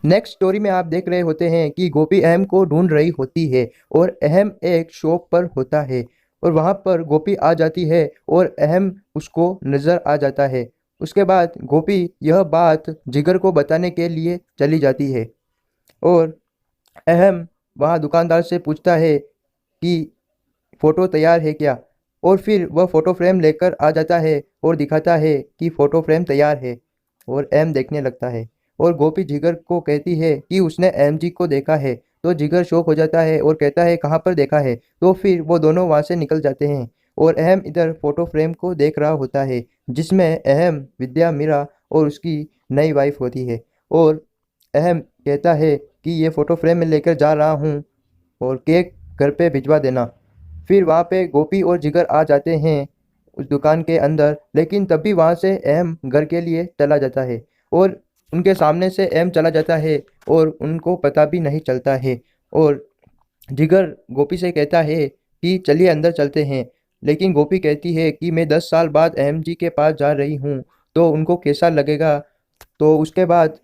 Next story में आप देख रहे होते हैं कि गोपी अहम को ढूंढ रही होती है और अहम एक शॉप पर होता है और वहाँ पर गोपी आ जाती है और अहम उसको नज़र आ जाता है। उसके बाद गोपी यह बात जिगर को बताने के लिए चली जाती है और अहम वहाँ दुकानदार से पूछता है कि फ़ोटो तैयार है क्या। और फिर वह फ़ोटो फ्रेम लेकर आ जाता है और दिखाता है कि फ़ोटो फ्रेम तैयार है और एम देखने लगता है और गोपी जिगर को कहती है कि उसने एम जी को देखा है। तो जिगर शॉक हो जाता है और कहता है कहाँ पर देखा है। तो फिर वो दोनों वहाँ से निकल जाते हैं और अहम इधर फ़ोटो फ्रेम को देख रहा होता है जिसमें अहम विद्या मीरा और उसकी नई वाइफ होती है। और अहम कहता है कि ये फ़ोटो फ्रेम मैं लेकर जा रहा हूँ और केक घर पे भिजवा देना। फिर वहाँ पे गोपी और जिगर आ जाते हैं उस दुकान के अंदर, लेकिन तब भी वहाँ से अहम घर के लिए चला जाता है और उनके सामने से अहम चला जाता है और उनको पता भी नहीं चलता है। और जिगर गोपी से कहता है कि चलिए अंदर चलते हैं, लेकिन गोपी कहती है कि मैं 10 साल बाद अहम जी के पास जा रही हूँ तो उनको कैसा लगेगा। तो उसके बाद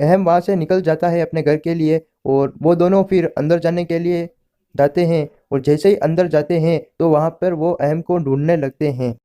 अहम वहाँ से निकल जाता है अपने घर के लिए और वो दोनों फिर अंदर जाने के लिए जाते हैं और जैसे ही अंदर जाते हैं तो वहाँ पर वो अहम को ढूंढने लगते हैं।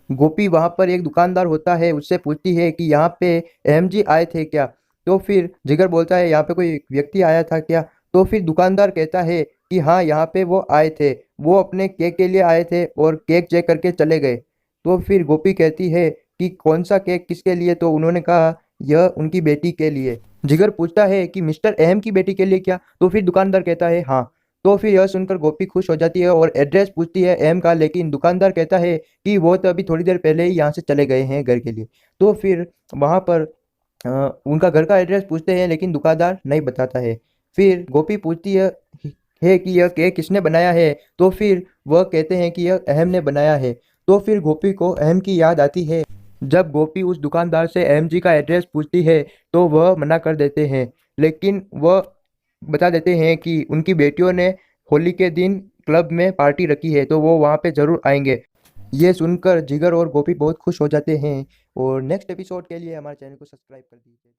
गोपी वहाँ पर एक दुकानदार होता है, उससे पूछती है कि यहाँ पे अहम जी आए थे क्या। तो फिर जिगर बोलता है यहाँ पे कोई व्यक्ति आया था क्या। तो फिर दुकानदार कहता है कि हाँ यहाँ पे वो आए थे, वो अपने केक के लिए आए थे और केक चेक करके चले गए। तो फिर गोपी कहती है कि कौन सा केक किसके लिए। तो उन्होंने कहा यह उनकी बेटी के लिए। जिगर पूछता है कि मिस्टर अहम की बेटी के लिए क्या। तो फिर दुकानदार कहता है हाँ। तो फिर यह सुनकर गोपी खुश हो जाती है और एड्रेस पूछती है अहम का, लेकिन दुकानदार कहता है कि वो तो अभी थोड़ी देर पहले ही यहाँ से चले गए हैं घर के लिए। तो फिर वहाँ पर उनका घर का एड्रेस पूछते हैं लेकिन दुकानदार नहीं बताता है। फिर गोपी पूछती है कि यह केक किसने बनाया है। तो फिर वह कहते हैं कि यह अहम ने बनाया है। तो फिर गोपी को अहम की याद आती है। जब गोपी उस दुकानदार से अहम जी का एड्रेस पूछती है तो वह मना कर देते हैं, लेकिन वह बता देते हैं कि उनकी बेटियों ने होली के दिन क्लब में पार्टी रखी है तो वो वहाँ पे ज़रूर आएंगे। ये सुनकर जिगर और गोपी बहुत खुश हो जाते हैं और नेक्स्ट एपिसोड के लिए हमारे चैनल को सब्सक्राइब कर दीजिए।